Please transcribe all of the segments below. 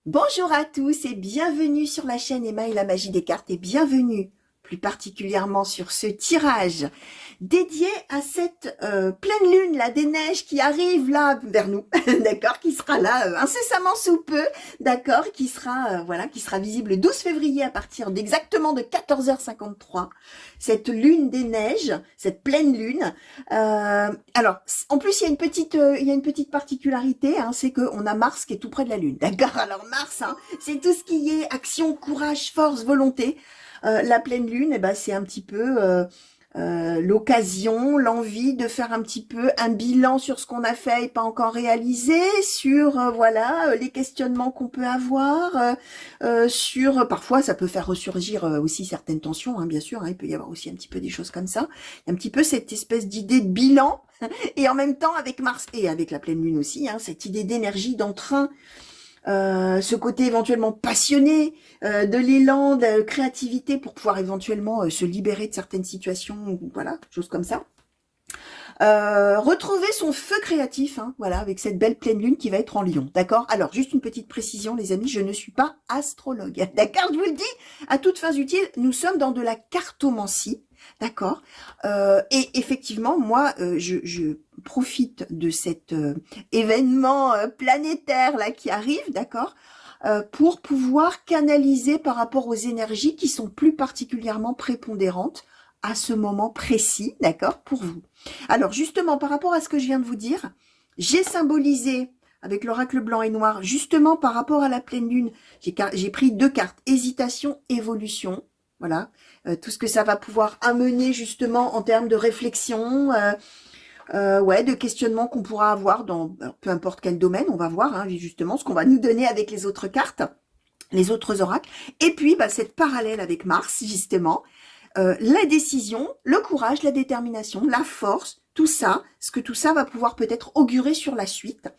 Bonjour à tous et bienvenue sur la chaîne Emma et la magie des cartes et bienvenue plus particulièrement sur ce tirage dédié à cette pleine lune là des neiges qui arrive là vers nous, d'accord, qui sera là incessamment sous peu, d'accord, qui sera voilà, qui sera visible le 12 février à partir d'exactement de 14h53. Cette lune des neiges, cette pleine lune. Alors, en plus il y a une petite particularité, hein, c'est que on a Mars qui est tout près de la lune, d'accord. Alors Mars, hein, c'est tout ce qui est action, courage, force, volonté. La pleine lune, eh ben, c'est un petit peu l'occasion, l'envie de faire un petit peu un bilan sur ce qu'on a fait et pas encore réalisé, sur voilà les questionnements qu'on peut avoir, sur parfois ça peut faire ressurgir aussi certaines tensions, hein, bien sûr, hein, il peut y avoir aussi un petit peu des choses comme ça. Il y a un petit peu cette espèce d'idée de bilan et en même temps avec Mars et avec la pleine lune aussi, hein, cette idée d'énergie, d'entrain. Ce côté éventuellement passionné, de l'élan, de créativité pour pouvoir éventuellement se libérer de certaines situations, voilà, choses comme ça. Retrouver son feu créatif, hein, voilà, avec cette belle pleine lune qui va être en Lion, d'accord. Alors, juste une petite précision, les amis, je ne suis pas astrologue, d'accord, je vous le dis, à toutes fins utiles, nous sommes dans de la cartomancie, d'accord. Et effectivement, moi, je profite de cet événement planétaire là qui arrive, d'accord, pour pouvoir canaliser par rapport aux énergies qui sont plus particulièrement prépondérantes à ce moment précis, d'accord, pour vous. Alors justement, par rapport à ce que je viens de vous dire, j'ai symbolisé avec l'oracle blanc et noir, justement par rapport à la pleine lune, j'ai pris deux cartes, hésitation, évolution, voilà, tout ce que ça va pouvoir amener justement en termes de réflexion, ouais, de questionnement qu'on pourra avoir dans peu importe quel domaine, on va voir hein, justement ce qu'on va nous donner avec les autres cartes, les autres oracles, et puis bah, cette parallèle avec Mars justement, la décision, le courage, la détermination, la force, tout ça, ce que tout ça va pouvoir peut-être augurer sur la suite.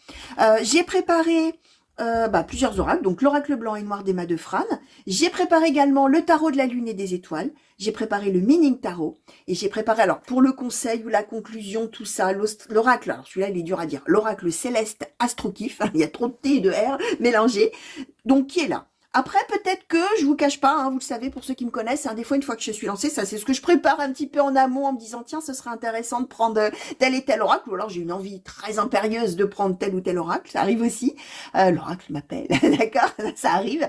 J'ai préparé plusieurs oracles, donc l'oracle blanc et noir d'Emma de Fran. J'ai préparé également le tarot de la lune et des étoiles. J'ai préparé le meaning tarot. Et j'ai préparé, alors pour le conseil ou la conclusion, tout ça, l'oracle, alors celui-là il est dur à dire, l'oracle céleste astro-kiff, il y a trop de T et de R mélangés, donc qui est là. Après, peut-être que, je vous cache pas, hein, vous le savez, pour ceux qui me connaissent, hein, des fois, une fois que je suis lancée, ça, c'est ce que je prépare un petit peu en amont en me disant, tiens, ce serait intéressant de prendre tel et tel oracle, ou alors j'ai une envie très impérieuse de prendre tel ou tel oracle, ça arrive aussi. L'oracle m'appelle, d'accord, ça arrive.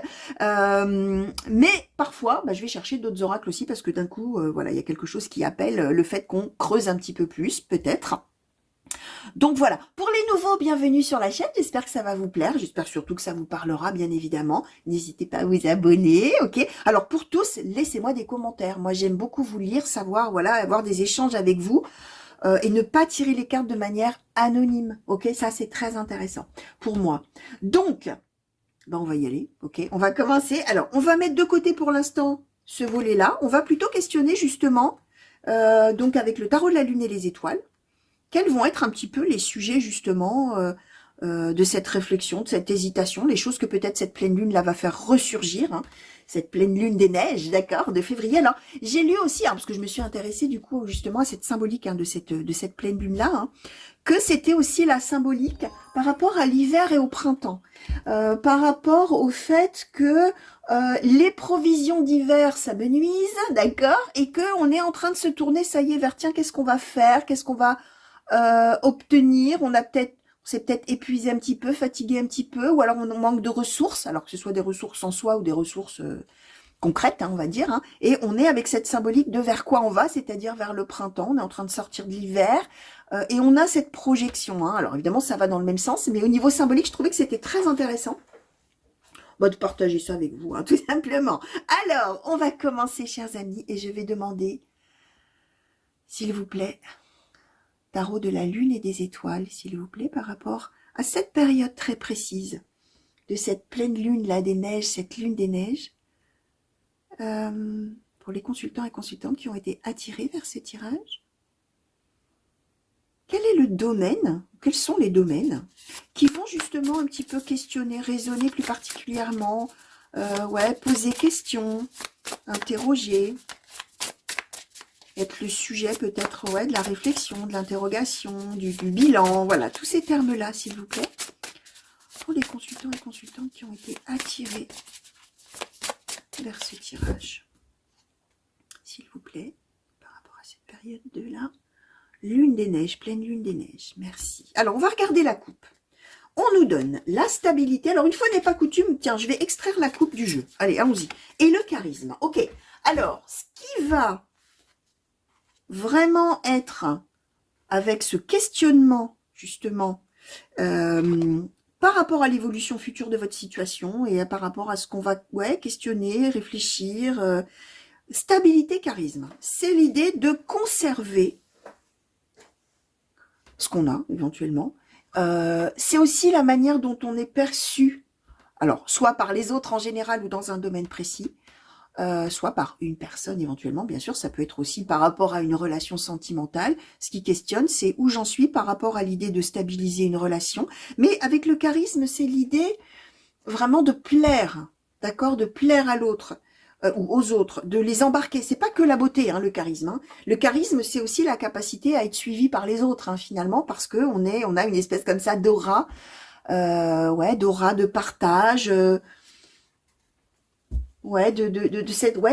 Mais parfois, je vais chercher d'autres oracles aussi, parce que d'un coup, voilà, il y a quelque chose qui appelle le fait qu'on creuse un petit peu plus, peut-être. Donc voilà, pour les nouveaux, bienvenue sur la chaîne, j'espère que ça va vous plaire, j'espère surtout que ça vous parlera bien évidemment, n'hésitez pas à vous abonner, ok. Alors pour tous, laissez-moi des commentaires, moi j'aime beaucoup vous lire, savoir, voilà, avoir des échanges avec vous, et ne pas tirer les cartes de manière anonyme, ok, ça c'est très intéressant pour moi. Donc, on va y aller, ok, on va commencer, alors on va mettre de côté pour l'instant ce volet-là, on va plutôt questionner justement, donc avec le tarot de la lune et les étoiles, quels vont être un petit peu les sujets justement de cette réflexion, de cette hésitation, les choses que peut-être cette pleine lune là va faire ressurgir, hein, cette pleine lune des neiges, d'accord, de février. Alors j'ai lu aussi, hein, parce que je me suis intéressée du coup justement à cette symbolique hein, de cette pleine lune là, hein, que c'était aussi la symbolique par rapport à l'hiver et au printemps, par rapport au fait que les provisions d'hiver s'amenuisent, d'accord, et que on est en train de se tourner, ça y est, vers tiens, qu'est-ce qu'on va faire, qu'est-ce qu'on va obtenir, on s'est peut-être épuisé un petit peu, fatigué un petit peu, ou alors on manque de ressources, alors que ce soit des ressources en soi ou des ressources concrètes, hein, on va dire, hein, et on est avec cette symbolique de vers quoi on va, c'est-à-dire vers le printemps, on est en train de sortir de l'hiver, et on a cette projection, hein. Alors évidemment ça va dans le même sens, mais au niveau symbolique, je trouvais que c'était très intéressant de partager ça avec vous, hein, tout simplement. Alors, on va commencer, chers amis, et je vais demander, s'il vous plaît, tarot de la lune et des étoiles, s'il vous plaît, par rapport à cette période très précise de cette pleine lune là des neiges, cette lune des neiges, pour les consultants et consultantes qui ont été attirés vers ce tirage. Quel est le domaine, quels sont les domaines qui vont justement un petit peu questionner, raisonner plus particulièrement, ouais, poser question, interroger, être le sujet peut-être ouais, de la réflexion, de l'interrogation, du bilan, voilà, tous ces termes-là, s'il vous plaît. pour les consultants et consultantes qui ont été attirés vers ce tirage. S'il vous plaît, par rapport à cette période de là. Lune des neiges, pleine lune des neiges. Merci. Alors, on va regarder la coupe. On nous donne la stabilité. Alors, une fois n'est pas coutume, tiens, je vais extraire la coupe du jeu. Allez, allons-y. Et le charisme. Ok. Alors, ce qui va vraiment être avec ce questionnement, justement, par rapport à l'évolution future de votre situation et par rapport à ce qu'on va questionner, réfléchir. Stabilité, charisme. C'est l'idée de conserver ce qu'on a, éventuellement. C'est aussi la manière dont on est perçu, alors, soit par les autres en général ou dans un domaine précis, soit par une personne éventuellement, bien sûr, ça peut être aussi par rapport à une relation sentimentale. Ce qui questionne, c'est où j'en suis par rapport à l'idée de stabiliser une relation. Mais avec le charisme, c'est l'idée vraiment de plaire, d'accord, de plaire à l'autre. Ou aux autres, de les embarquer. C'est pas que la beauté, hein, le charisme. Hein. Le charisme, c'est aussi la capacité à être suivi par les autres, hein, finalement, parce que on a une espèce comme ça d'aura, d'aura de partage,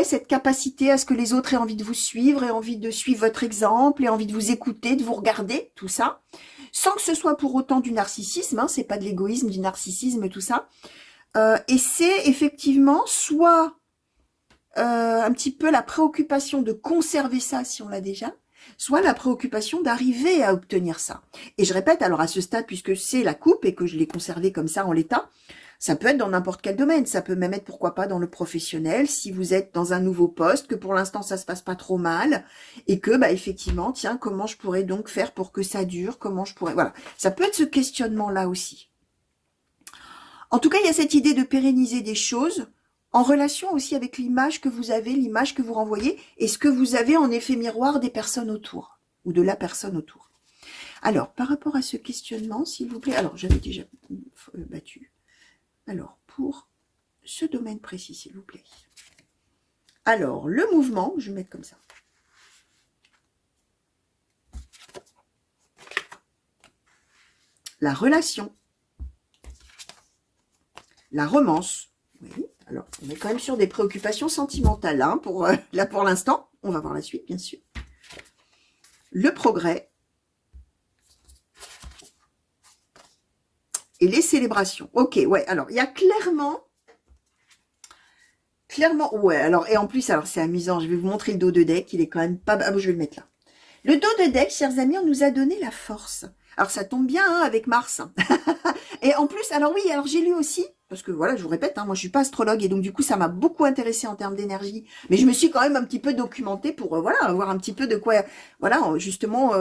cette capacité à ce que les autres aient envie de vous suivre, aient envie de suivre votre exemple, aient envie de vous écouter, de vous regarder, tout ça, sans que ce soit pour autant du narcissisme. Hein, c'est pas de l'égoïsme, du narcissisme, tout ça. Et c'est effectivement soit un petit peu la préoccupation de conserver ça si on l'a déjà, soit la préoccupation d'arriver à obtenir ça. Et je répète, alors à ce stade, puisque c'est la coupe et que je l'ai conservée comme ça en l'état, ça peut être dans n'importe quel domaine, ça peut même être pourquoi pas dans le professionnel, si vous êtes dans un nouveau poste, que pour l'instant ça se passe pas trop mal, et que bah effectivement, tiens, comment je pourrais donc faire pour que ça dure, comment je pourrais... Voilà, ça peut être ce questionnement-là aussi. En tout cas, il y a cette idée de pérenniser des choses, en relation aussi avec l'image que vous avez, l'image que vous renvoyez, et ce que vous avez en effet miroir des personnes autour, ou de la personne autour. Alors, par rapport à ce questionnement, s'il vous plaît, alors j'avais déjà battu. Alors, pour ce domaine précis, s'il vous plaît. Alors, le mouvement, je vais mettre comme ça. La relation. La romance. Oui. Alors, on est quand même sur des préoccupations sentimentales, hein, là pour l'instant. On va voir la suite, bien sûr. Le progrès. Et les célébrations. Ok, ouais, alors, il y a clairement, ouais, alors, et en plus, alors, c'est amusant, je vais vous montrer le dos de deck, il est quand même pas... Ah bon, je vais le mettre là. Le dos de deck, chers amis, on nous a donné la force. Alors, ça tombe bien, hein, avec Mars. Et en plus, alors oui, alors j'ai lu aussi, parce que voilà, je vous répète, hein, moi je suis pas astrologue, et donc du coup, ça m'a beaucoup intéressé en termes d'énergie, mais je me suis quand même un petit peu documentée pour, voilà, voir un petit peu de quoi, voilà, justement...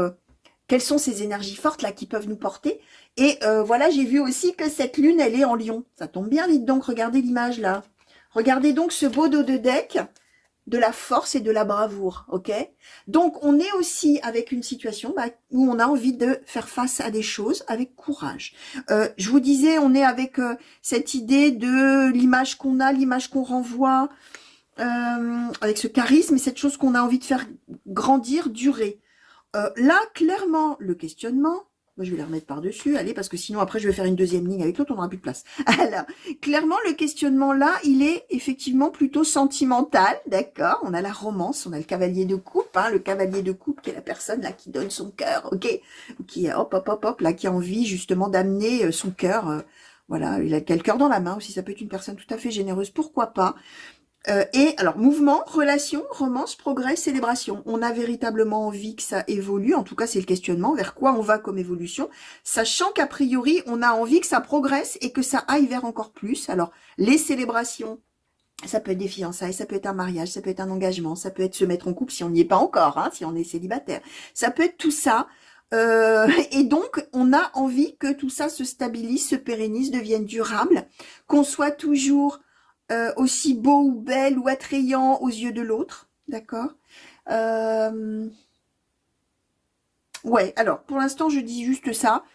quelles sont ces énergies fortes là qui peuvent nous porter. Et voilà, j'ai vu aussi que cette lune, elle est en Lion. Ça tombe bien, dites donc, regardez l'image là. Regardez donc ce beau dos de deck de la force et de la bravoure, ok? Donc, on est aussi avec une situation où on a envie de faire face à des choses avec courage. Je vous disais, on est avec cette idée de l'image qu'on a, l'image qu'on renvoie, avec ce charisme et cette chose qu'on a envie de faire grandir, durer. Là, clairement, le questionnement, moi je vais la remettre par-dessus, allez, parce que sinon après je vais faire une deuxième ligne avec l'autre, on n'aura plus de place. Alors, clairement, le questionnement là, il est effectivement plutôt sentimental, d'accord? On a la romance, on a le cavalier de coupe, hein, le cavalier de coupe qui est la personne là qui donne son cœur, ok? Qui hop, là, qui a envie justement d'amener son cœur, voilà, il a le cœur dans la main aussi, ça peut être une personne tout à fait généreuse, pourquoi pas? Et alors, mouvement, relation, romance, progrès, célébration. On a véritablement envie que ça évolue. En tout cas, c'est le questionnement. Vers quoi on va comme évolution? Sachant qu'a priori, on a envie que ça progresse et que ça aille vers encore plus. Alors, les célébrations, ça peut être des fiançailles, ça peut être un mariage, ça peut être un engagement, ça peut être se mettre en couple si on n'y est pas encore, hein, si on est célibataire. Ça peut être tout ça. Et donc, on a envie que tout ça se stabilise, se pérennise, devienne durable, qu'on soit toujours... aussi beau ou belle ou attrayant aux yeux de l'autre, d'accord? Ouais, alors, pour l'instant, je dis juste ça.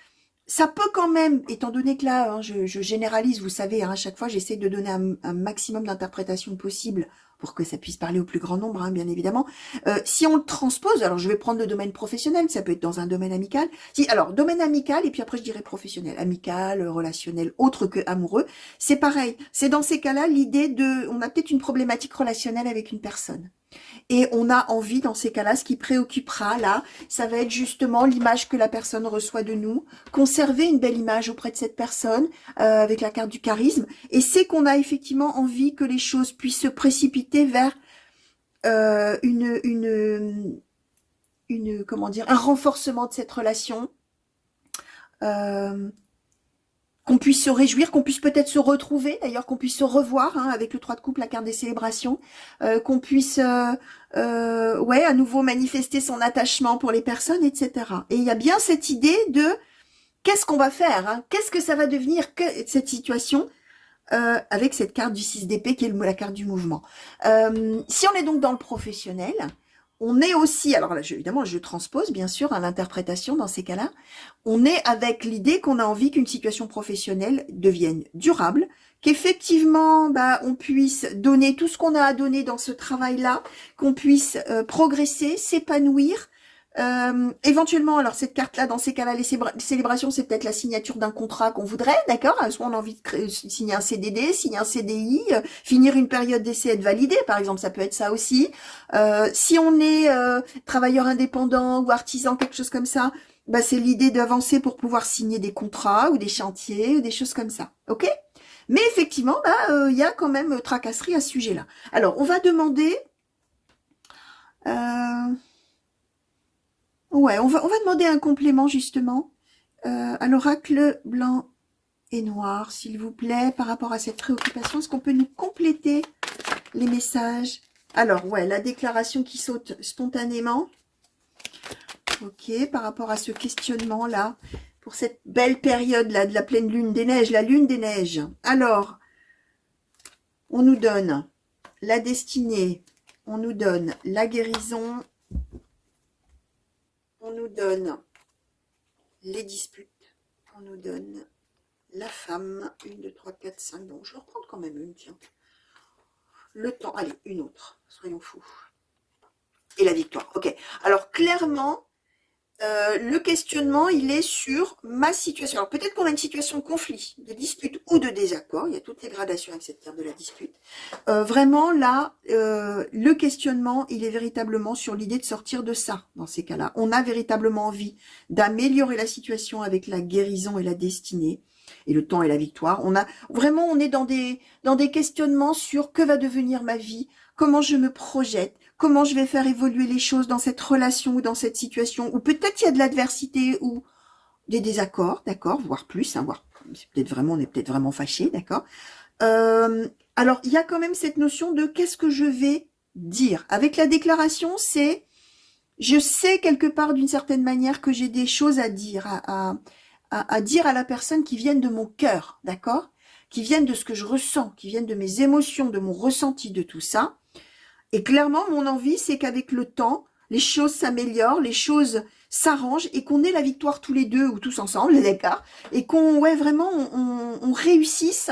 Ça peut quand même, étant donné que là, hein, je généralise, vous savez, hein, à chaque fois, j'essaie de donner un maximum d'interprétations possibles pour que ça puisse parler au plus grand nombre, hein, bien évidemment. Si on le transpose, alors je vais prendre le domaine professionnel, ça peut être dans un domaine amical. Si, alors, domaine amical, et puis après je dirais professionnel, amical, relationnel, autre que amoureux, c'est pareil. C'est dans ces cas-là l'idée de, on a peut-être une problématique relationnelle avec une personne. Et on a envie, dans ces cas-là, ce qui préoccupera, là, ça va être justement l'image que la personne reçoit de nous, conserver une belle image auprès de cette personne, avec la carte du charisme, et c'est qu'on a effectivement envie que les choses puissent se précipiter vers comment dire, un renforcement de cette relation, qu'on puisse se réjouir, qu'on puisse peut-être se retrouver, d'ailleurs qu'on puisse se revoir, hein, avec le 3 de coupe, la carte des célébrations, qu'on puisse ouais, à nouveau manifester son attachement pour les personnes, etc. Et il y a bien cette idée de qu'est-ce qu'on va faire, hein, qu'est-ce que ça va devenir que cette situation, avec cette carte du 6 d'épée qui est la carte du mouvement. Si on est donc dans le professionnel, on est aussi, alors là, évidemment, je transpose bien sûr à l'interprétation dans ces cas-là, on est avec l'idée qu'on a envie qu'une situation professionnelle devienne durable, qu'effectivement, bah, on puisse donner tout ce qu'on a à donner dans ce travail-là, qu'on puisse progresser, s'épanouir. Éventuellement, alors cette carte-là, dans ces cas-là, les célébrations, c'est peut-être la signature d'un contrat qu'on voudrait, d'accord? Soit on a envie de signer un CDD, signer un CDI, finir une période d'essai, être validé, par exemple, ça peut être ça aussi. Si on est travailleur indépendant ou artisan, quelque chose comme ça, bah, c'est l'idée d'avancer pour pouvoir signer des contrats ou des chantiers ou des choses comme ça, ok? Mais effectivement, bah, y a quand même tracasserie à ce sujet-là. Alors, on va demander... Ouais, on va demander un complément justement à l'oracle blanc et noir, s'il vous plaît, par rapport à cette préoccupation. Est-ce qu'on peut nous compléter les messages? Alors, ouais, la déclaration qui saute spontanément. Ok, par rapport à ce questionnement-là, pour cette belle période-là de la pleine lune des neiges, la lune des neiges. Alors, on nous donne la destinée, on nous donne la guérison, on nous donne les disputes, on nous donne la femme, 1, 2, 3, 4, 5, bon, je vais reprendre quand même une, tiens. Le temps, allez, une autre, soyons fous. Et la victoire, ok. Alors, clairement, le questionnement, il est sur ma situation. Alors, peut-être qu'on a une situation de conflit, de dispute ou de désaccord. Il y a toutes les gradations avec cette carte de la dispute. Vraiment, là, le questionnement, il est véritablement sur l'idée de sortir de ça, dans ces cas-là. On a véritablement envie d'améliorer la situation avec la guérison et la destinée, et le temps et la victoire. On est dans des questionnements sur que va devenir ma vie, comment je me projette, comment je vais faire évoluer les choses dans cette relation ou dans cette situation, ou peut-être il y a de l'adversité ou des désaccords, d'accord, voire plus, hein, voire on est peut-être vraiment fâché, d'accord. Alors, il y a quand même cette notion de qu'est-ce que je vais dire. Avec la déclaration, c'est, je sais quelque part d'une certaine manière que j'ai des choses à dire, à dire à la personne qui viennent de mon cœur, d'accord, qui viennent de ce que je ressens, qui viennent de mes émotions, de mon ressenti, de tout ça. Et clairement, mon envie, c'est qu'avec le temps, les choses s'améliorent, les choses s'arrangent et qu'on ait la victoire tous les deux ou tous ensemble, d'accord, et qu'on, ouais, vraiment, on réussisse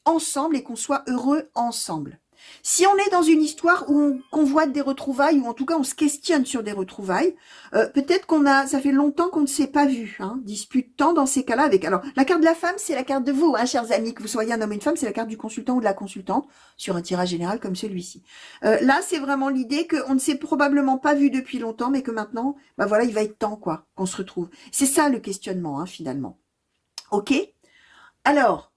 ensemble et qu'on soit heureux ensemble. Si on est dans une histoire où on convoite des retrouvailles, ou en tout cas on se questionne sur des retrouvailles, peut-être ça fait longtemps qu'on ne s'est pas vu, hein, dispute tant dans ces cas-là avec, alors la carte de la femme, c'est la carte de vous, hein, chers amis, que vous soyez un homme ou une femme, c'est la carte du consultant ou de la consultante, sur un tirage général comme celui-ci. Là, c'est vraiment l'idée qu'on ne s'est probablement pas vu depuis longtemps, mais que maintenant, bah voilà, il va être temps, quoi, qu'on se retrouve. C'est ça le questionnement, hein, finalement. Ok? Alors,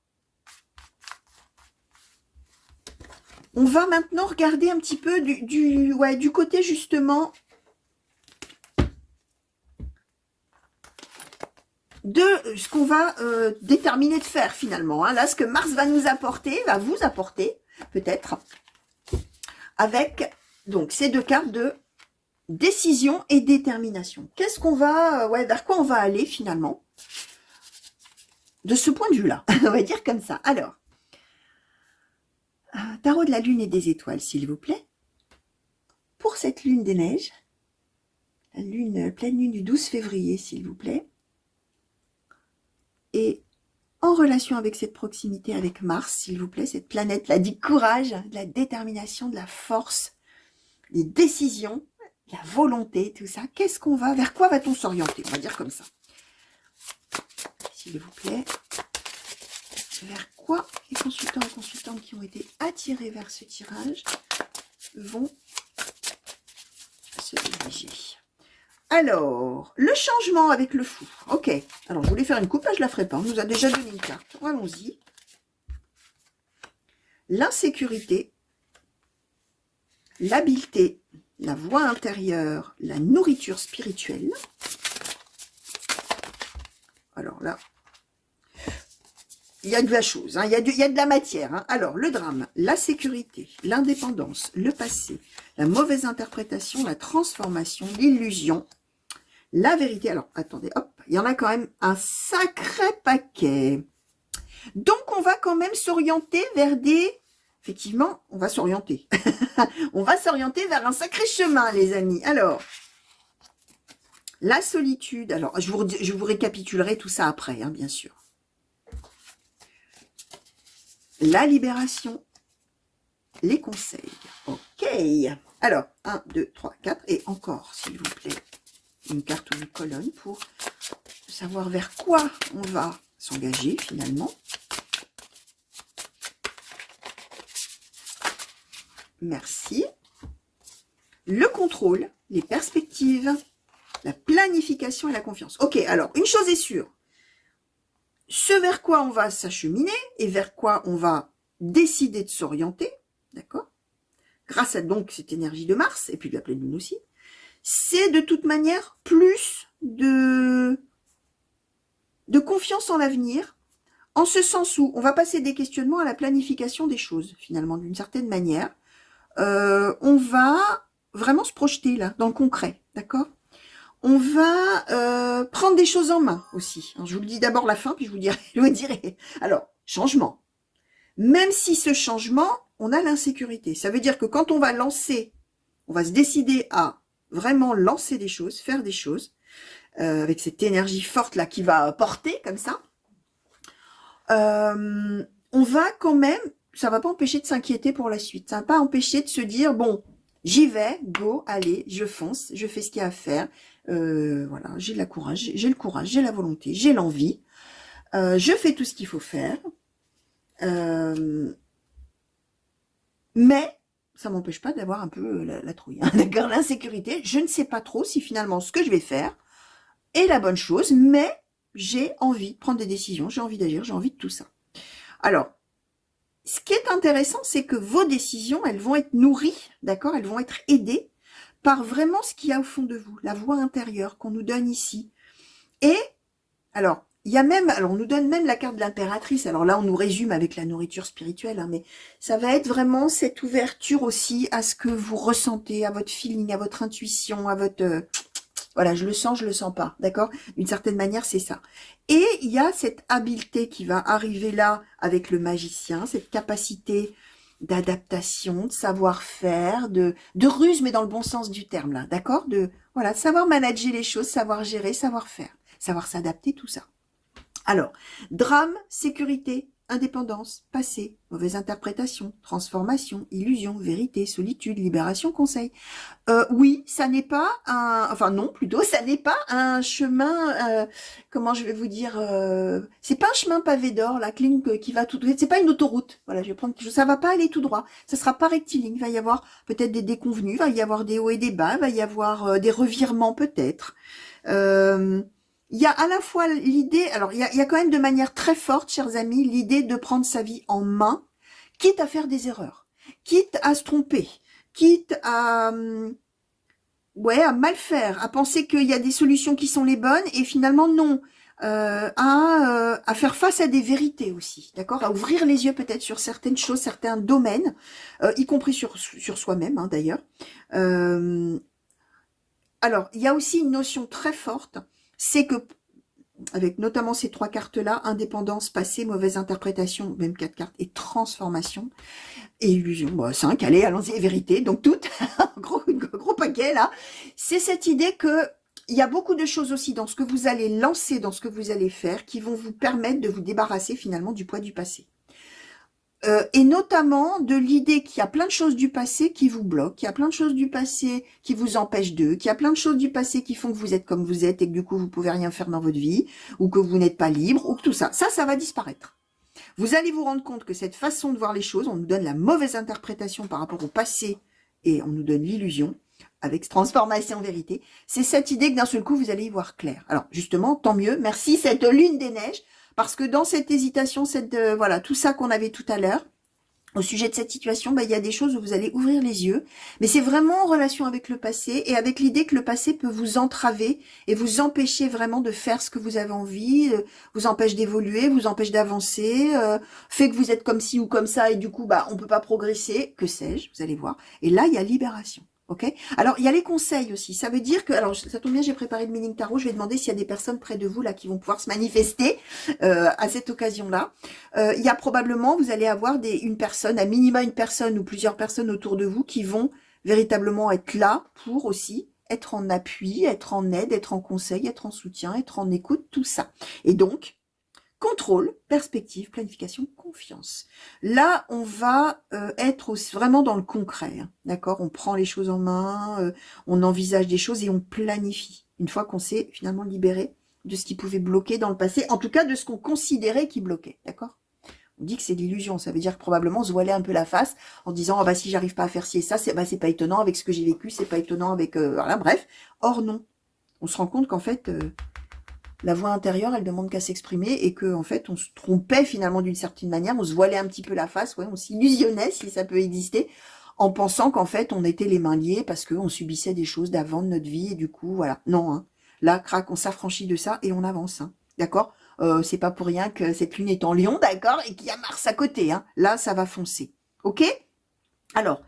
on va maintenant regarder un petit peu du côté justement de ce qu'on va déterminer de faire finalement. Hein. Là, ce que Mars va nous apporter, va vous apporter peut-être, avec donc ces deux cartes de décision et détermination. Qu'est-ce qu'on va, vers quoi on va aller finalement de ce point de vue-là, on va dire comme ça. Alors, tarot de la lune et des étoiles, s'il vous plaît. Pour cette lune des neiges, la pleine lune du 12 février, s'il vous plaît. Et en relation avec cette proximité avec Mars, s'il vous plaît, cette planète-là du courage, de la détermination, de la force, des décisions, de la volonté, tout ça. Qu'est-ce qu'on va, vers quoi va-t-on s'orienter? On va dire comme ça. S'il vous plaît, vers quoi les consultants et consultantes qui ont été attirés vers ce tirage vont se diriger. Alors, le changement avec le fou. Ok, alors je voulais faire une coupe, là je la ferai pas. On nous a déjà donné une carte. Allons-y. L'insécurité, l'habileté, la voix intérieure, la nourriture spirituelle. Alors là, il y a de la chose, hein, il y a de la matière. Hein. Alors, le drame, la sécurité, l'indépendance, le passé, la mauvaise interprétation, la transformation, l'illusion, la vérité. Alors, attendez, hop, il y en a quand même un sacré paquet. Donc, on va quand même s'orienter vers des... Effectivement, on va s'orienter. On va s'orienter vers un sacré chemin, les amis. Alors, la solitude. Alors, je vous récapitulerai tout ça après, hein, bien sûr. La libération, les conseils. Ok. Alors, 1, 2, 3, 4. Et encore, s'il vous plaît, une carte ou une colonne pour savoir vers quoi on va s'engager finalement. Merci. Le contrôle, les perspectives, la planification et la confiance. Ok, alors, une chose est sûre. Ce vers quoi on va s'acheminer et vers quoi on va décider de s'orienter, d'accord? Grâce à donc cette énergie de Mars et puis de la pleine lune aussi, c'est de toute manière plus de confiance en l'avenir, en ce sens où on va passer des questionnements à la planification des choses, finalement, d'une certaine manière. On va vraiment se projeter là, dans le concret, d'accord? On va prendre des choses en main aussi. Alors, je vous le dis d'abord la fin, puis je vous dirai. Alors, changement. Même si ce changement, on a l'insécurité. Ça veut dire que quand on va lancer, on va se décider à vraiment lancer des choses, faire des choses, avec cette énergie forte là qui va porter comme ça, on va quand même, ça va pas empêcher de s'inquiéter pour la suite. Ça va pas empêcher de se dire, bon, j'y vais, go, allez, je fonce, je fais ce qu'il y a à faire. Voilà, j'ai le courage, j'ai la volonté, j'ai l'envie. Je fais tout ce qu'il faut faire. Mais ça m'empêche pas d'avoir un peu la trouille. Hein. D'accord, l'insécurité, je ne sais pas trop si finalement ce que je vais faire est la bonne chose, mais j'ai envie de prendre des décisions, j'ai envie d'agir, j'ai envie de tout ça. Alors, ce qui est intéressant, c'est que vos décisions, elles vont être nourries, d'accord? Elles vont être aidées par vraiment ce qu'il y a au fond de vous, la voix intérieure qu'on nous donne ici. Et, alors, il y a même, alors on nous donne même la carte de l'impératrice, alors là on nous résume avec la nourriture spirituelle, hein, mais ça va être vraiment cette ouverture aussi à ce que vous ressentez, à votre feeling, à votre intuition, à votre... voilà, je le sens pas, d'accord? D'une certaine manière, c'est ça. Et il y a cette habileté qui va arriver là avec le magicien, cette capacité d'adaptation, de savoir-faire, de ruse, mais dans le bon sens du terme, là, d'accord? De, voilà, savoir manager les choses, savoir gérer, savoir faire, savoir s'adapter, tout ça. Alors, drame, sécurité, indépendance, passé, mauvaise interprétation, transformation, illusion, vérité, solitude, libération, conseil. Oui, ça n'est pas un... Enfin non, plutôt, ça n'est pas un chemin... comment je vais vous dire c'est pas un chemin pavé d'or, la clinique qui va tout... C'est pas une autoroute. Voilà, je vais prendre... Ça va pas aller tout droit. Ça sera pas rectiligne. Il va y avoir peut-être des déconvenus, il va y avoir des hauts et des bas, il va y avoir des revirements peut-être. Il y a à la fois l'idée, alors il y a quand même de manière très forte, chers amis, l'idée de prendre sa vie en main, quitte à faire des erreurs, quitte à se tromper, quitte à mal faire, à penser qu'il y a des solutions qui sont les bonnes et finalement non, à faire face à des vérités aussi, d'accord, à ouvrir les yeux peut-être sur certaines choses, certains domaines, y compris sur soi-même hein, d'ailleurs. Alors il y a aussi une notion très forte. C'est que, avec notamment ces trois cartes-là, indépendance, passé, mauvaise interprétation, même 4 cartes, et transformation, et illusion, bon, 5, allez, allons-y, vérité, donc toutes, gros paquet là, c'est cette idée que il y a beaucoup de choses aussi dans ce que vous allez lancer, dans ce que vous allez faire, qui vont vous permettre de vous débarrasser finalement du poids du passé. Et notamment de l'idée qu'il y a plein de choses du passé qui vous bloquent, qu'il y a plein de choses du passé qui vous empêchent d'eux, qu'il y a plein de choses du passé qui font que vous êtes comme vous êtes et que du coup vous pouvez rien faire dans votre vie, ou que vous n'êtes pas libre, ou que tout ça. Ça va disparaître. Vous allez vous rendre compte que cette façon de voir les choses, on nous donne la mauvaise interprétation par rapport au passé et on nous donne l'illusion, avec transformation en vérité, c'est cette idée que d'un seul coup vous allez y voir clair. Alors justement, tant mieux, merci cette lune des neiges, parce que dans cette hésitation, voilà, tout ça qu'on avait tout à l'heure, au sujet de cette situation, il y a des choses où vous allez ouvrir les yeux, mais c'est vraiment en relation avec le passé et avec l'idée que le passé peut vous entraver et vous empêcher vraiment de faire ce que vous avez envie, vous empêche d'évoluer, vous empêche d'avancer, fait que vous êtes comme ci ou comme ça et du coup, on peut pas progresser, que sais-je, vous allez voir. Et là, il y a libération. Ok. Alors, il y a les conseils aussi. Ça veut dire que, alors, ça tombe bien, j'ai préparé le Meaning Tarot. Je vais demander s'il y a des personnes près de vous là qui vont pouvoir se manifester à cette occasion-là. Il y a probablement, vous allez avoir une personne, à minima une personne ou plusieurs personnes autour de vous qui vont véritablement être là pour aussi être en appui, être en aide, être en conseil, être en soutien, être en écoute, tout ça. Et donc, contrôle, perspective, planification, confiance. Là, on va être vraiment dans le concret, hein, d'accord? On prend les choses en main, on envisage des choses et on planifie. Une fois qu'on s'est finalement libéré de ce qui pouvait bloquer dans le passé, en tout cas de ce qu'on considérait qui bloquait, d'accord? On dit que c'est de l'illusion, ça veut dire que probablement se voiler un peu la face en disant « Ah si j'arrive pas à faire ci et ça, c'est pas étonnant avec ce que j'ai vécu, c'est pas étonnant avec... voilà, bref. » Or non, on se rend compte qu'en fait... la voix intérieure, elle demande qu'à s'exprimer et que en fait, on se trompait finalement d'une certaine manière, on se voilait un petit peu la face, ouais, on s'illusionnait, si ça peut exister, en pensant qu'en fait, on était les mains liées parce qu'on subissait des choses d'avant de notre vie et du coup, voilà. Non, hein. Là, crac, on s'affranchit de ça et on avance, hein. D'accord? C'est pas pour rien que cette lune est en Lion, d'accord? Et qu'il y a Mars à côté, hein. Là, ça va foncer. Ok? Alors,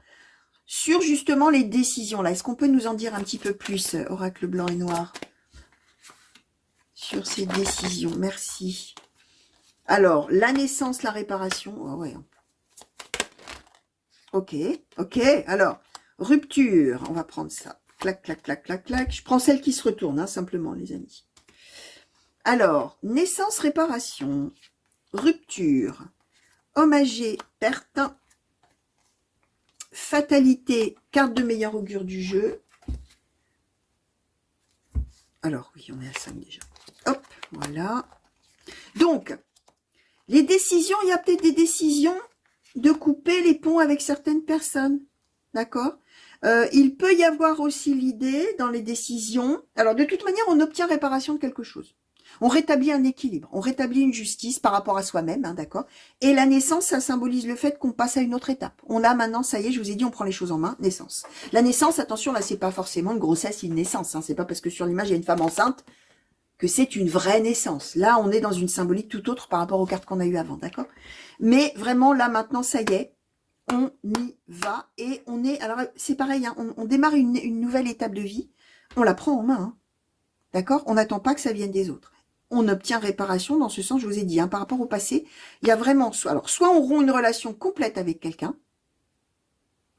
sur justement les décisions, là, est-ce qu'on peut nous en dire un petit peu plus, oracle blanc et noir? Sur ces décisions, merci. Alors, la naissance, la réparation, oh ouais. Ok, alors, rupture, on va prendre ça. Clac, clac, clac, clac, clac. Je prends celle qui se retourne, hein, simplement, les amis. Alors, naissance, réparation, rupture, hommagé, perte, fatalité, carte de meilleur augure du jeu. Alors, oui, on est à 5 déjà. Hop, voilà. Donc, les décisions, il y a peut-être des décisions de couper les ponts avec certaines personnes. D'accord? Il peut y avoir aussi l'idée dans les décisions. Alors, de toute manière, on obtient réparation de quelque chose. On rétablit un équilibre. On rétablit une justice par rapport à soi-même. Hein, d'accord? Et la naissance, ça symbolise le fait qu'on passe à une autre étape. On a maintenant, ça y est, je vous ai dit, on prend les choses en main. Naissance. La naissance, attention, là, c'est pas forcément une grossesse, une naissance. Hein, c'est pas parce que sur l'image, il y a une femme enceinte que c'est une vraie naissance. Là, on est dans une symbolique tout autre par rapport aux cartes qu'on a eues avant, d'accord? Mais vraiment, là, maintenant, ça y est, on y va et on est... Alors, c'est pareil, hein, on démarre une nouvelle étape de vie, on la prend en main, hein, d'accord? On n'attend pas que ça vienne des autres. On obtient réparation dans ce sens, je vous ai dit, hein, par rapport au passé, il y a vraiment... soit on rompt une relation complète avec quelqu'un,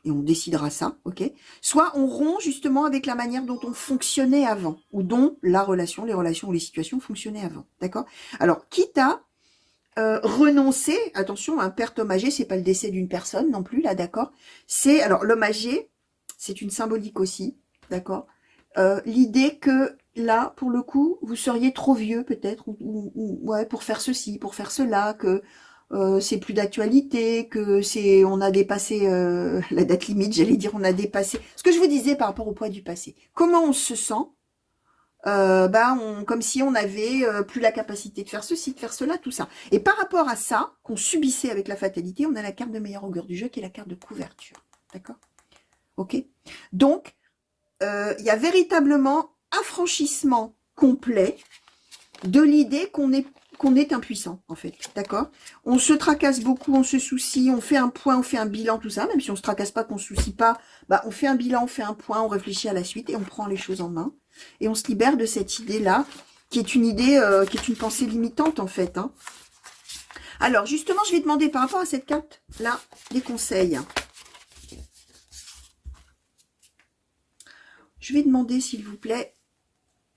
et on décidera ça, ok? Soit on rompt justement avec la manière dont on fonctionnait avant, ou dont la relation, les relations ou les situations fonctionnaient avant, d'accord? Alors, quitte à renoncer, attention, un perte hommagée, c'est pas le décès d'une personne non plus, là, d'accord? C'est, alors, l'hommagé, c'est une symbolique aussi, d'accord? L'idée que, là, pour le coup, vous seriez trop vieux, peut-être, ouais, pour faire ceci, pour faire cela, que... c'est plus d'actualité, que on a dépassé la date limite, j'allais dire, on a dépassé. Ce que je vous disais par rapport au poids du passé. Comment on se sent comme si on avait plus la capacité de faire ceci, de faire cela, tout ça. Et par rapport à ça, qu'on subissait avec la fatalité, on a la carte de meilleur augure du jeu, qui est la carte de couverture. D'accord? Ok? Donc, il y a véritablement affranchissement complet de l'idée qu'on est impuissant, en fait, d'accord? On se tracasse beaucoup, on se soucie, on fait un point, on fait un bilan, tout ça, même si on se tracasse pas, qu'on se soucie pas, on fait un bilan, on fait un point, on réfléchit à la suite et on prend les choses en main. Et on se libère de cette idée-là, qui est une idée, qui est une pensée limitante, en fait, hein. Alors, justement, je vais demander par rapport à cette carte-là, des conseils. Je vais demander, s'il vous plaît,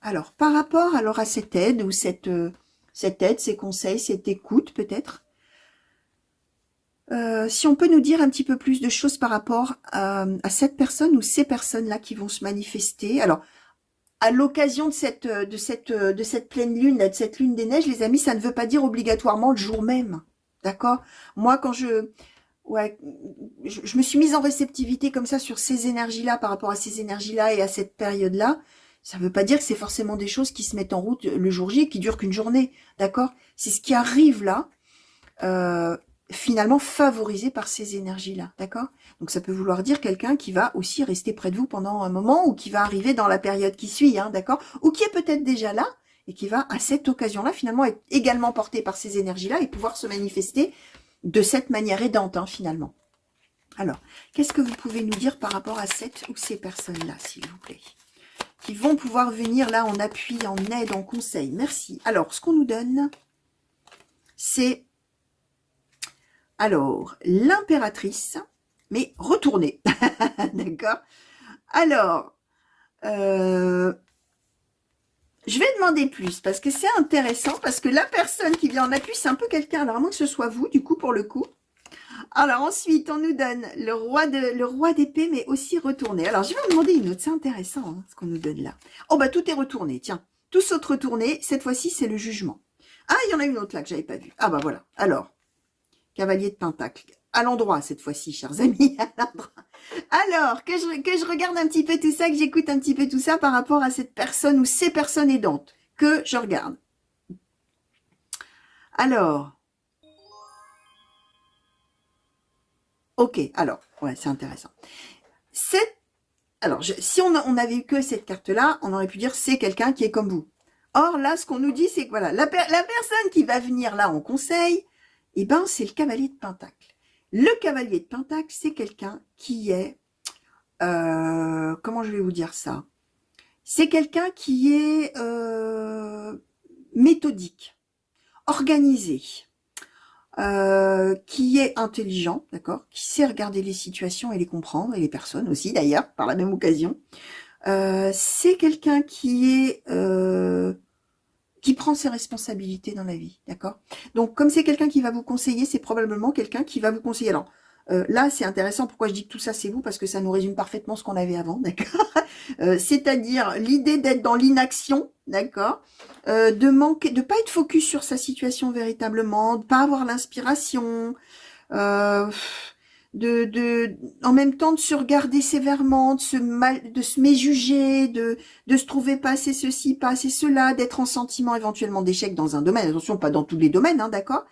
Alors, par rapport à cette aide, ou cette aide, ces conseils, cette écoute peut-être, si on peut nous dire un petit peu plus de choses par rapport à cette personne ou ces personnes-là qui vont se manifester. Alors, à l'occasion de cette pleine lune, là, de cette lune des neiges, les amis, ça ne veut pas dire obligatoirement le jour même. D'accord? Moi, quand ouais, je me suis mise en réceptivité comme ça sur ces énergies-là, par rapport à ces énergies-là et à cette période-là, ça ne veut pas dire que c'est forcément des choses qui se mettent en route le jour J et qui durent qu'une journée. D'accord? C'est ce qui arrive là. Finalement favorisé par ces énergies-là, d'accord? Donc ça peut vouloir dire quelqu'un qui va aussi rester près de vous pendant un moment ou qui va arriver dans la période qui suit, hein, d'accord? Ou qui est peut-être déjà là et qui va à cette occasion-là finalement être également porté par ces énergies-là et pouvoir se manifester de cette manière aidante, hein, finalement. Alors, qu'est-ce que vous pouvez nous dire par rapport à cette ou ces personnes-là, s'il vous plaît, qui vont pouvoir venir là en appui, en aide, en conseil? Merci. Alors, ce qu'on nous donne, c'est alors, l'impératrice, mais retournée. D'accord? Alors, je vais demander plus, parce que c'est intéressant, parce que la personne qui vient en appui, c'est un peu quelqu'un, alors à moins que ce soit vous, du coup, pour le coup. Alors ensuite, on nous donne le roi d'épée, mais aussi retourné. Alors, je vais en demander une autre, c'est intéressant, hein, ce qu'on nous donne là. Oh, bah, tout est retourné, tiens. Tout saute retourné, cette fois-ci, c'est le jugement. Ah, il y en a une autre là que j'avais pas vue. Ah, bah voilà. Alors, cavalier de pentacle. À l'endroit, cette fois-ci, chers amis. À l'endroit. Alors, que je regarde un petit peu tout ça, que j'écoute un petit peu tout ça par rapport à cette personne ou ces personnes aidantes. Que je regarde. Alors. Ok, alors. Ouais, c'est intéressant. Alors, si on avait eu que cette carte-là, on aurait pu dire c'est quelqu'un qui est comme vous. Or, là, ce qu'on nous dit, c'est que voilà, la personne qui va venir là en conseil, eh ben, c'est le cavalier de pentacle. Le cavalier de pentacle, c'est quelqu'un qui est, comment je vais vous dire ça? C'est quelqu'un qui est méthodique, organisé, qui est intelligent, d'accord, qui sait regarder les situations et les comprendre, et les personnes aussi d'ailleurs, par la même occasion. C'est quelqu'un qui prend ses responsabilités dans la vie, d'accord? Donc, comme c'est quelqu'un qui va vous conseiller, c'est probablement quelqu'un qui va vous conseiller. Alors, là, c'est intéressant. Pourquoi je dis que tout ça, c'est vous? Parce que ça nous résume parfaitement ce qu'on avait avant, d'accord? C'est-à-dire l'idée d'être dans l'inaction, d'accord? De pas être focus sur sa situation véritablement, de pas avoir l'inspiration, euh, en même temps de se regarder sévèrement, de se méjuger, de se trouver pas assez ceci, pas assez cela, d'être en sentiment éventuellement d'échec dans un domaine, attention, pas dans tous les domaines, hein, d'accord,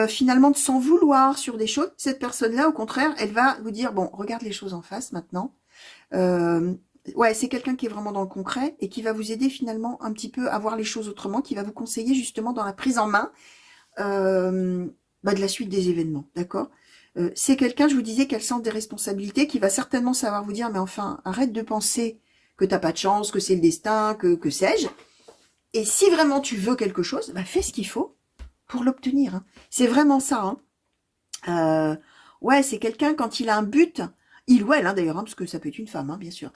finalement de s'en vouloir sur des choses. Cette personne-là, au contraire, elle va vous dire, bon, regarde les choses en face maintenant, ouais, c'est quelqu'un qui est vraiment dans le concret et qui va vous aider finalement un petit peu à voir les choses autrement, qui va vous conseiller justement dans la prise en main de la suite des événements, d'accord? C'est quelqu'un, je vous disais, qui a le sens des responsabilités, qui va certainement savoir vous dire, mais enfin, arrête de penser que t'as pas de chance, que c'est le destin, que sais-je. Et si vraiment tu veux quelque chose, bah, fais ce qu'il faut pour l'obtenir. Hein. C'est vraiment ça. Hein. Ouais, c'est quelqu'un, quand il a un but, il ou elle, hein, d'ailleurs, hein, parce que ça peut être une femme, hein, bien sûr,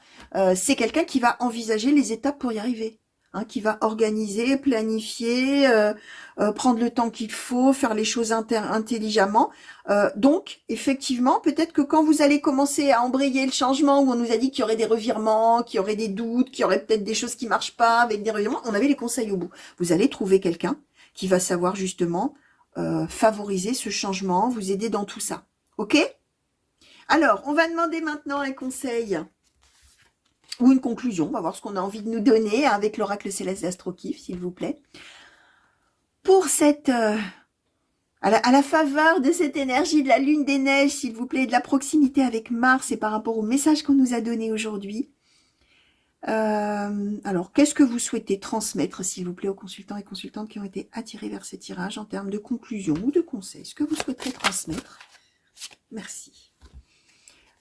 c'est quelqu'un qui va envisager les étapes pour y arriver. Hein, qui va organiser, planifier, prendre le temps qu'il faut, faire les choses intelligemment. Donc, effectivement, peut-être que quand vous allez commencer à embrayer le changement, où on nous a dit qu'il y aurait des revirements, qu'il y aurait des doutes, qu'il y aurait peut-être des choses qui marchent pas avec des revirements, on avait les conseils au bout. Vous allez trouver quelqu'un qui va savoir justement favoriser ce changement, vous aider dans tout ça. Ok? Alors, on va demander maintenant un conseil ou une conclusion. On va voir ce qu'on a envie de nous donner avec l'oracle céleste d'Astrokif, s'il vous plaît. Pour cette... à la faveur de cette énergie de la lune des neiges, s'il vous plaît, de la proximité avec Mars et par rapport au message qu'on nous a donné aujourd'hui. Alors, qu'est-ce que vous souhaitez transmettre, s'il vous plaît, aux consultants et consultantes qui ont été attirés vers ces tirages en termes de conclusion ou de conseils? Ce que vous souhaiterez transmettre? Merci.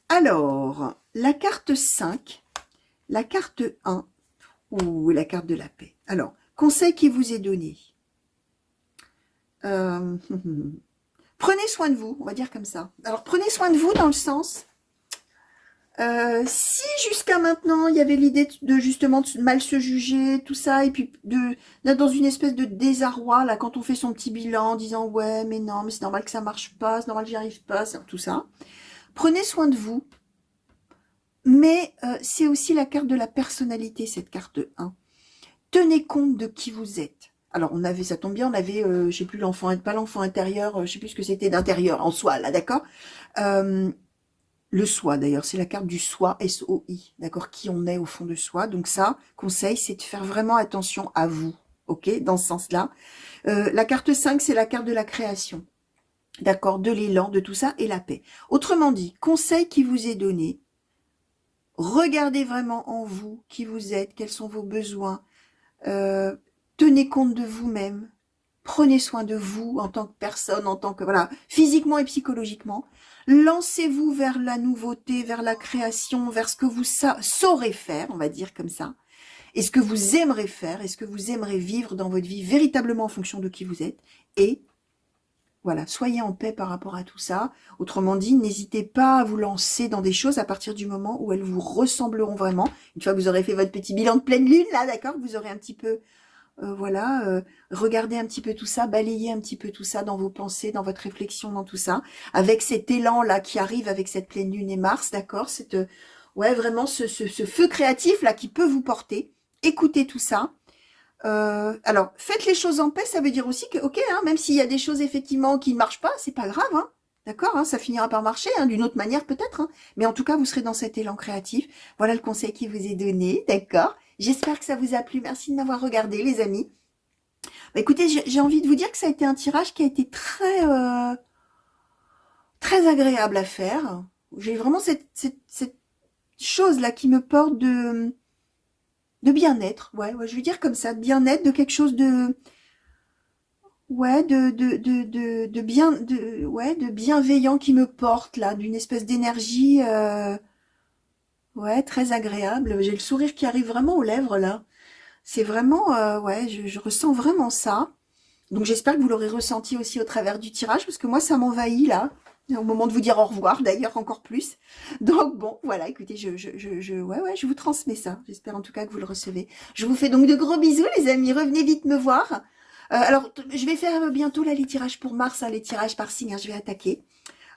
Alors, la carte 5, la carte 1 ou la carte de la paix. Alors, conseil qui vous est donné. Prenez soin de vous, on va dire comme ça. Alors, prenez soin de vous dans le sens, Si jusqu'à maintenant, il y avait l'idée de justement de mal se juger, tout ça, et puis d'être dans une espèce de désarroi, là, quand on fait son petit bilan, en disant, ouais, mais non, mais c'est normal que ça marche pas, c'est normal que j'y arrive pas, tout ça. Prenez soin de vous. Mais c'est aussi la carte de la personnalité, cette carte 1. Tenez compte de qui vous êtes. Alors, on avait, ça tombe bien, on avait, je sais plus, pas l'enfant intérieur, je sais plus ce que c'était d'intérieur, en soi, là, d'accord. Le soi, d'ailleurs, c'est la carte du soi, S-O-I, d'accord, qui on est au fond de soi. Donc ça, conseil, c'est de faire vraiment attention à vous, ok, dans ce sens-là. La carte 5, c'est la carte de la création, d'accord, de l'élan, de tout ça, et la paix. Autrement dit, conseil qui vous est donné, regardez vraiment en vous, qui vous êtes, quels sont vos besoins, tenez compte de vous-même, prenez soin de vous en tant que personne, en tant que, voilà, physiquement et psychologiquement. Lancez-vous vers la nouveauté, vers la création, vers ce que vous saurez faire, on va dire comme ça, et ce que vous aimerez faire, et ce que vous aimerez vivre dans votre vie véritablement en fonction de qui vous êtes. Et voilà, soyez en paix par rapport à tout ça. Autrement dit, n'hésitez pas à vous lancer dans des choses à partir du moment où elles vous ressembleront vraiment. Une fois que vous aurez fait votre petit bilan de pleine lune, là, d'accord, vous aurez un petit peu... voilà, regardez un petit peu tout ça, balayez un petit peu tout ça dans vos pensées, dans votre réflexion, dans tout ça, avec cet élan-là qui arrive avec cette pleine lune et Mars, d'accord, ouais, vraiment ce feu créatif-là qui peut vous porter. Écoutez tout ça. Alors, faites les choses en paix, ça veut dire aussi que, ok, hein, même s'il y a des choses effectivement qui ne marchent pas, c'est pas grave, hein, d'accord, hein, ça finira par marcher, hein, d'une autre manière peut-être, hein, mais en tout cas, vous serez dans cet élan créatif. Voilà le conseil qui vous est donné, d'accord. J'espère que ça vous a plu. Merci de m'avoir regardé, les amis. Bah, écoutez, j'ai envie de vous dire que ça a été un tirage qui a été très agréable à faire. J'ai vraiment cette chose-là qui me porte de bien-être. Ouais, je veux dire comme ça, de bien-être, de quelque chose de... Ouais, de bienveillant qui me porte, là, d'une espèce d'énergie... ouais, très agréable. J'ai le sourire qui arrive vraiment aux lèvres, là. C'est vraiment, ouais, je ressens vraiment ça. Donc j'espère que vous l'aurez ressenti aussi au travers du tirage, parce que moi, ça m'envahit là, au moment de vous dire au revoir, d'ailleurs, encore plus. Donc bon, voilà, écoutez, ouais, je vous transmets ça. J'espère en tout cas que vous le recevez. Je vous fais donc de gros bisous, les amis. Revenez vite me voir. Alors, je vais faire bientôt là les tirages pour Mars, hein, les tirages par signe, hein, je vais attaquer.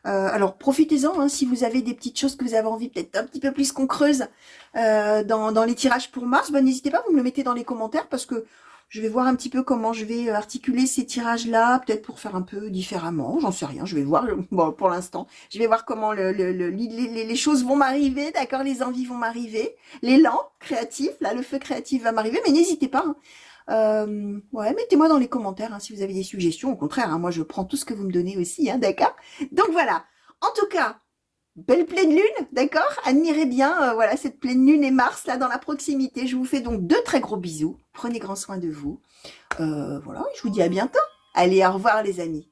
Alors profitez-en, hein, si vous avez des petites choses que vous avez envie peut-être un petit peu plus qu'on creuse dans les tirages pour Mars, ben, n'hésitez pas, vous me le mettez dans les commentaires parce que je vais voir un petit peu comment je vais articuler ces tirages-là, peut-être pour faire un peu différemment, j'en sais rien, je vais voir, bon, pour l'instant, je vais voir comment les choses vont m'arriver, d'accord, les envies vont m'arriver, l'élan créatif, là, le feu créatif va m'arriver, mais n'hésitez pas, hein. Ouais, mettez-moi dans les commentaires hein, si vous avez des suggestions. Au contraire, hein, moi je prends tout ce que vous me donnez aussi, hein, d'accord. Donc voilà. En tout cas, belle pleine lune, d'accord. Admirez bien, voilà, cette pleine lune et Mars là dans la proximité. Je vous fais donc de très gros bisous. Prenez grand soin de vous. Voilà, je vous dis à bientôt. Allez, au revoir les amis.